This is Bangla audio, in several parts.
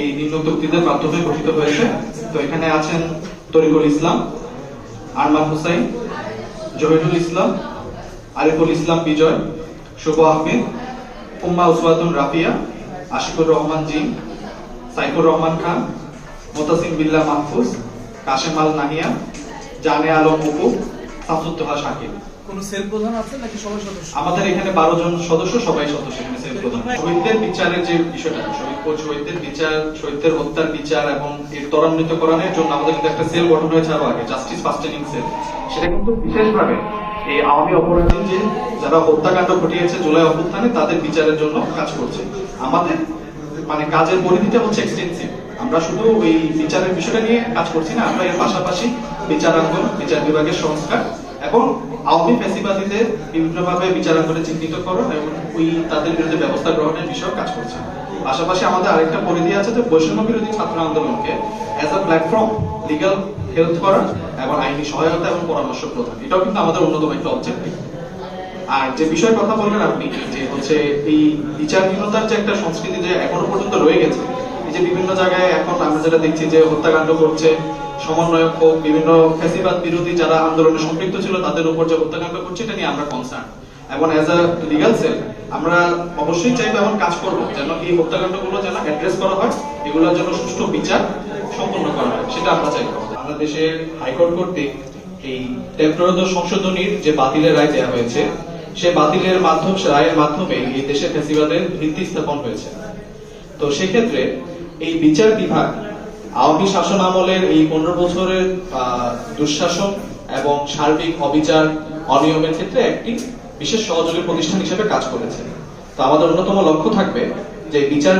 এই নিম্নোক্ত ব্যক্তিদের মাধ্যমে গঠিত হয়েছে। তো এখানে আছেন তরিকুল ইসলাম, আরমান হুসাইন, জহিরুল ইসলাম, আরিফুল ইসলাম বিজয়, শুভ আহমেদ, উম্মা উসওয়াতুন রাফিয়া, আশিকুর রহমান জিম, সাইফুর রহমান খান, মোতাসিম বিল্লাহ মাহফুজ, কাশেম আল নাহিয়া, জানে আলম অপু, শামসুদ্দোহা শাকিব। কোনো সেল প্রধান আছে নাকি সবাই সদস্য? আমাদের এখানে 12 জন সদস্য, সবাই সদস্য। এখানে সেল প্রধান। শহীদদের বিচারের যে বিষয়টা, শহীদদের বিচার, শহীদদের হত্যার বিচার এবং এর ত্বরান্বিতকরণের জন্য আমাদের কিন্তু একটা সেল গঠন হয়েছে আরো আগে, জাস্টিস ফাস্টেনিং সেল। সেটা কিন্তু বিশেষভাবে এই আওয়ামী অপরাধী যে যারা হত্যাকাণ্ড ঘটিয়েছে জুলাই অভ্যুত্থানে তাদের বিচারের জন্য কাজ করছে। আমাদের মানে কাজের পরিধিটা হচ্ছে এক্সটেন্সিভ। আমরা শুধু ওই বিচারের বিষয়টা নিয়ে কাজ করছি না, আমরা এর পাশাপাশি বিচারাঙ্গন, বিচার বিভাগের সংস্কার এবং আওয়ামী ফ্যাসিবাদীদের বিভিন্নভাবে বিচারাঙ্গনে চিহ্নিতকরণ এবং ওই তাদের বিরুদ্ধে ব্যবস্থা গ্রহণের বিষয়ে কাজ করছে। পাশাপাশি আমাদের আরেকটা পরিধি আছে যে বৈষম্য বিরোধী ছাত্র আন্দোলনকে as a platform legal help করা এবং আইনি সহায়তা এবং পরামর্শ প্রদান, এটাও কিন্তু আমাদের অন্যতম একটা অবজেক্টিভ। আর যে বিষয়ে কথা বললেন আপনি, যে হচ্ছে এই বিচারহীনতার যে একটা সংস্কৃতি যে এখনো পর্যন্ত রয়ে গেছে, এই যে বিভিন্ন জায়গায় এখন আমরা যেটা দেখছি যে হত্যাকাণ্ড করছে, সমন্বয়ক হোক, বিভিন্ন ফ্যাসিবাদ বিরোধী যারা আন্দোলনে সম্পৃক্ত ছিল তাদের উপর যে হত্যাকাণ্ড করছে, এটা নিয়ে আমরা কনসার্ন। এবং অ্যাজ আ লিগ্যাল সেল আমরা অবশ্যই চাইবো এবং কাজ করবো যেন এই হত্যাকাণ্ডগুলো যেন অ্যাড্রেস করা হয়, এগুলোর জন্য সুষ্ঠু বিচার সম্পন্ন করা হয়, সেটা আমরা চাইবো। বাংলাদেশের হাইকোর্ট কর্তৃক এই 13 সংশোধনীর যে বাতিলের রায় দেওয়া হয়েছে, সে বাতিলের রায়ের মাধ্যমে এই দেশের ফ্যাসিবাদের ভিত্তি স্থাপন হয়েছে। তো সেক্ষেত্রে এই বিচার বিভাগ আওয়ামী শাসন আমলের এই 15 বছরের দুঃশাসন এবং সার্বিক অবিচার অনিয়মের ক্ষেত্রে একটি বিশেষ সহযোগী প্রতিষ্ঠান হিসেবে কাজ করেছে। তো আমাদের অন্যতম লক্ষ্য থাকবে যে বিচার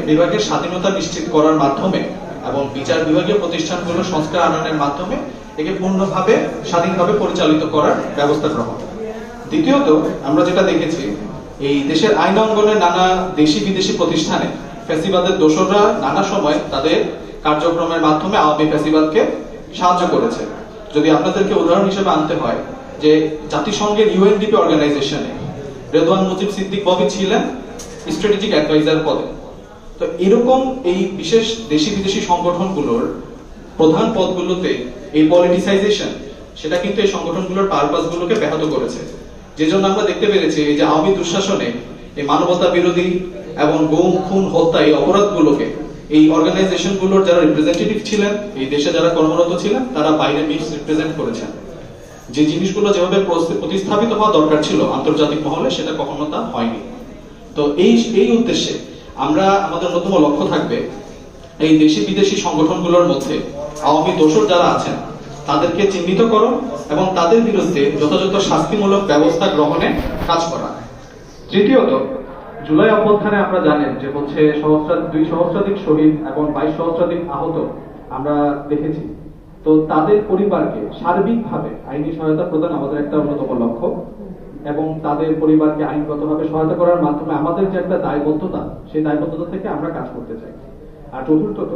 বিভাগের স্বাধীনতা নিশ্চিত করার মাধ্যমে এবং বিচার বিভাগীয় প্রতিষ্ঠানগুলো সংস্কার আনয়নের মাধ্যমে একে পূর্ণভাবে স্বাধীনভাবে পরিচালিত করার ব্যবস্থা গ্রহণ। দ্বিতীয়ত, আমরা যেটা দেখেছি এই দেশের আইন অঙ্গনের নানা দেশি বিদেশি প্রতিষ্ঠানে ফ্যাসিবাদের দোসররা নানা সময় তাদের কার্যক্রমের মাধ্যমে আওয়ামী ফ্যাসিবাদকে সাহায্য করেছে। যদি আপনাদেরকে উদাহরণ হিসেবে আনতে হয়, যে জাতিসংঘের ইউএনডিপি অর্গানাইজেশনে রেদওয়ান মুজিব সিদ্দিক ববি ছিলেন স্ট্র্যাটেজিক অ্যাডভাইজার পদে। তো এরকম এই বিশেষ দেশি বিদেশি সংগঠনগুলোর প্রধান পদগুলোতে এই পলিটিসাইজেশন, সেটা কিন্তু এই সংগঠনগুলোর পারপাসগুলোকে ব্যাহত করেছে। যে জন্য আমরা দেখতে পেরেছি এই যে আওয়ামী দুঃশাসনে এই মানবতা বিরোধী এবং গুম খুন হত্যা এই অপরাধগুলোকে এই অর্গানাইজেশনগুলোর যারা রিপ্রেজেন্টেটিভ ছিলেন, এই দেশে যারা কর্মরত ছিলেন, তারা বাইরে মিস রিপ্রেজেন্ট করেছেন। যে জিনিসগুলো যেভাবে প্রতিস্থাপিত হওয়া দরকার ছিল আন্তর্জাতিক মহলে, সেটা কখনো তা হয়নি। তো এই উদ্দেশ্যে আমরা আমাদের অন্যতম লক্ষ্য থাকবে এই দেশি বিদেশি সংগঠনগুলোর মধ্যে আওয়ামী দোসর যারা আছেন তাদেরকে চিহ্নিতকরণ এবং তাদের বিরুদ্ধে যথাযথ শাস্তিমূলক ব্যবস্থা গ্রহণে কাজ করা। তৃতীয়ত, জুলাই অভ্যুত্থানে আমরা জানেন যে হচ্ছে 2 সহস্রাধিক শহীদ এবং 22 সহস্রাধিক আহত আমরা দেখেছি। তো তাদের পরিবারকে সার্বিকভাবে আইনি সহায়তা প্রদান আমাদের একটা অন্যতম লক্ষ্য এবং তাদের পরিবারকে আইনগতভাবে সহায়তা করার মাধ্যমে আমাদের যে একটা দায়বদ্ধতা, সেই দায়বদ্ধতা থেকে আমরা কাজ করতে চাই। আর চতুর্থত,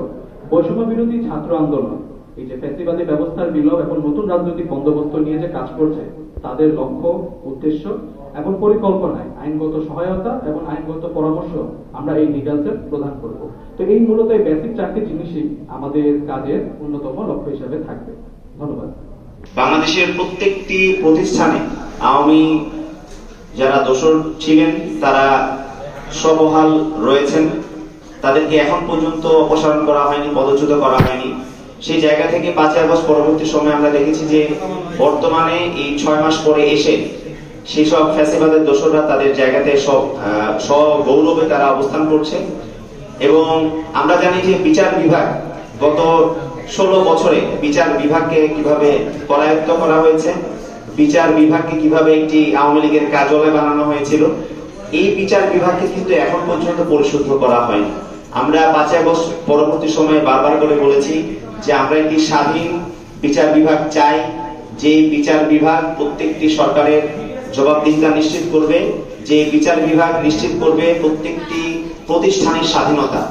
বৈষম্য বিরোধী ছাত্র আন্দোলন এই যে ফ্যাসিবাদী ব্যবস্থার বিলোপ এবং নতুন রাজনৈতিক বন্দোবস্ত নিয়ে যে কাজ করছে, তাদের লক্ষ্য, উদ্দেশ্য এবং পরিকল্পনায় আইনগত সহায়তা এবং আইনগত পরামর্শ আমরা এই লিগ্যাল সেল প্রদান করব। তো এই মূলত এই বেসিক 4টি জিনিসই আমাদের কাজের অন্যতম লক্ষ্য হিসেবে থাকবে। ধন্যবাদ। বাংলাদেশের প্রত্যেকটি প্রতিষ্ঠানে আওয়ামী যারা দোসর ছিলেন তারা সবহাল রয়েছেন, তাদেরকে এখন পর্যন্ত অপসারণ করা হয়নি, পদচ্যুত করা হয়নি। সেই জায়গা থেকে 5 আগস্ট পরবর্তী সময় আমরা দেখেছি যে বর্তমানে এই 6 মাস পরে এসে সেই সব ফ্যাসিবাদের দোসররা তাদের জায়গাতে সগৌরবে তারা অবস্থান করছে। এবং আমরা জানি যে বিচার বিভাগ গত 16 বছরে বিচার বিভাগকে কিভাবে করায়ত্ত করা হয়েছে, বিচার বিভাগকে কিভাবে একটি আওয়ামী লীগের কার্যালয় বানানো হয়েছিল, এই বিচার বিভাগকে কিন্তু এখন পর্যন্ত পরিশুদ্ধ করা হয়নি। আমরা 5 আগস্ট পরবর্তী সময়ে বারবার করে বলেছি যে আমরা একটি স্বাধীন বিচার বিভাগ চাই, যে বিচার বিভাগ প্রত্যেকটি সরকারের জবাবদিহিতা নিশ্চিত করবে, যে বিচার বিভাগ নিশ্চিত করবে প্রত্যেকটি প্রতিষ্ঠানের স্বাধীনতা,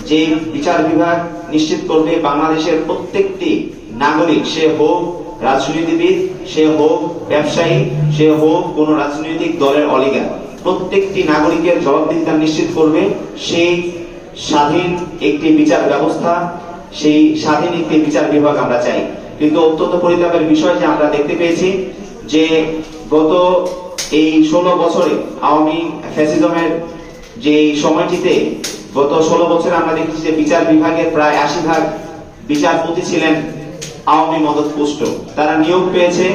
যে বিচার বিভাগ নিশ্চিত করবে বাংলাদেশের প্রত্যেকটি নাগরিক, সে হোক রাজনীতিবিদ, সে হোক ব্যবসায়ী, সে হোক কোন রাজনৈতিক দলের অলিগার, প্রত্যেকটি নাগরিকের জবাবদিহিতা নিশ্চিত করবে সেই স্বাধীন একটি বিচার ব্যবস্থা, সেই স্বাধীন একটি বিচার বিভাগ আমরা চাই। কিন্তু অত্যন্ত পরিতাপের বিষয় যে আমরা দেখতে পেয়েছি যে গত এই 16 বছরে আওয়ামী ফ্যাসিজমের যে সময়টিতে গত 16 বছরে আমরা দেখেছি যে বিচার বিভাগের প্রায় 80% বিচারপতি ছিলেন আওয়ামী মদতপুষ্ট। তারা নিয়োগ পেয়েছে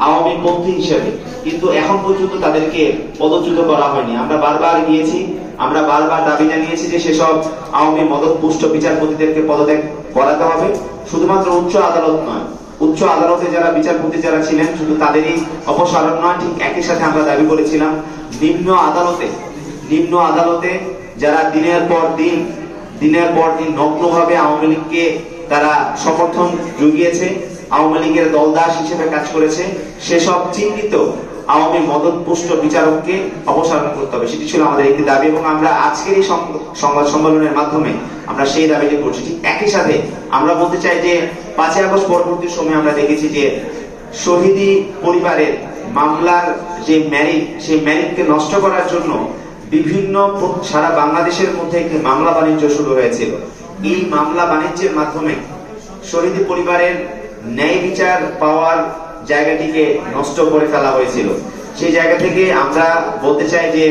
আওয়ামী পন্থী হিসেবে, কিন্তু এখন পর্যন্ত তাদেরকে পদচ্যুত করা হয়নি। আমরা বারবার গিয়েছি, আমরা বারবার দাবি জানিয়েছি যে সেসব আওয়ামী মদতপুষ্ট বিচারপতিদেরকে পদত্যাগ করাতে হবে। শুধুমাত্র উচ্চ আদালত নয়, উচ্চ আদালতে যারা বিচারপতি যারা ছিলেন শুধু তাদেরই অপসারণ নয়, ঠিক একই সাথে আমরা দাবি করেছিলাম নিম্ন আদালতে যারা দিনের পর দিন নগ্নভাবে আওয়ামী লীগকে তারা সমর্থন জুগিয়েছে, আওয়ামী লীগের দলদাস হিসেবে কাজ করেছে, সেসব চিহ্নিত আওয়ামী মদতপুষ্ট বিচারককে অপসারণ করতে হবে। সেটি ছিল আমাদের একটি দাবি এবং আমরা আজকের এই সংবাদ সম্মেলনের মাধ্যমে আমরা সেই দাবিটি করছি। ঠিক একই সাথে আমরা বলতে চাই যে 5ই আগস্ট পরবর্তী সময়ে আমরা দেখেছি যে শহীদি পরিবারের মামলার যে মেরিট, সেই মেরিটকে নষ্ট করার জন্য বিভিন্ন সারা বাংলাদেশের মধ্যে একটি মামলা বাণিজ্য শুরু হয়েছিল। এই মামলা বাণিজ্যের মাধ্যমে শহীদি পরিবারের ন্যায় বিচার পাওয়ার জায়গাটিকে নষ্ট করে ফেলা হয়েছিল। সেই জায়গা থেকে আমরা বলতে চাই যে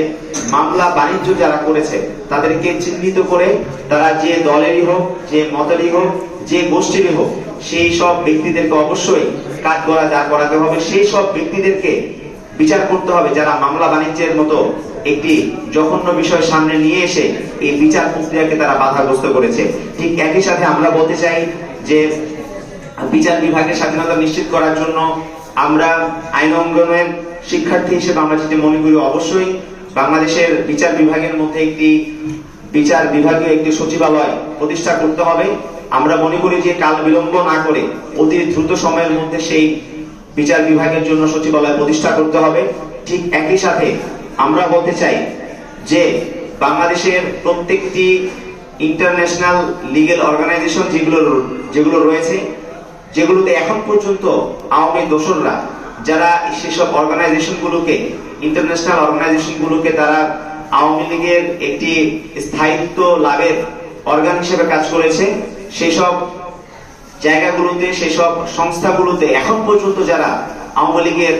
মামলা বাণিজ্য যারা করেছে তাদেরকে চিহ্নিত করে তারা যে দলেরই হোক, যে মতেরই হোক, যে গোষ্ঠীরই হোক, সেই সব ব্যক্তিদেরকে অবশ্যই কাঠগড়া দাঁড় করাতে হবে। সেই সব ব্যক্তিদেরকে বিচার করতে হবে যারা মামলা বাণিজ্যের মতো একটি জঘন্য বিষয় সামনে নিয়ে এসে এই বিচার প্রক্রিয়াকে তারা বাধাগ্রস্ত করেছে। ঠিক একই সাথে আমরা বলতে চাই যে বিচার বিভাগের স্বাধীনতা নিশ্চিত করার জন্য আমরা আইন অঙ্গনের শিক্ষার্থী হিসেবে আমরা যেটি মনে করি অবশ্যই বাংলাদেশের বিচার বিভাগের মধ্যে একটি বিচার বিভাগীয় একটি সচিবালয় প্রতিষ্ঠা করতে হবে। আমরা মনে করি যে কাল বিলম্ব না করে অতি দ্রুত সময়ের মধ্যে সেই বিচার বিভাগের জন্য সচিবালয় প্রতিষ্ঠা করতে হবে। ঠিক একই সাথে আমরা বলতে চাই যে বাংলাদেশের প্রত্যেকটি ইন্টারন্যাশনাল লিগ্যাল অর্গানাইজেশন যেগুলো রয়েছে, যেগুলোতে এখন পর্যন্ত আওয়ামী দোসররা যারা সেসব অর্গানাইজেশনগুলোকে, ইন্টারন্যাশনাল অর্গানাইজেশনগুলোকে তারা আওয়ামী লীগের একটি স্থায়িত্ব লাভের অর্গান হিসেবে কাজ করেছে, সেসব জায়গাগুলোতে, সেসব সংস্থাগুলোতে এখন পর্যন্ত যারা আওয়ামী লীগের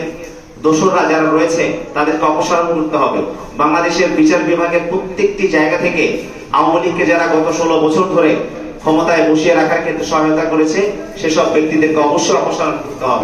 দোসররা যারা রয়েছে তাদেরকে অপসারণ করতে হবে। বাংলাদেশের বিচার বিভাগের প্রত্যেকটি জায়গা থেকে আওয়ামী লীগকে যারা গত 16 বছর ধরে ক্ষমতায় বসিয়ে রাখার ক্ষেত্রে সহায়তা করেছে সেসব ব্যক্তিদেরকে অবশ্যই অপসারণ করতে হবে।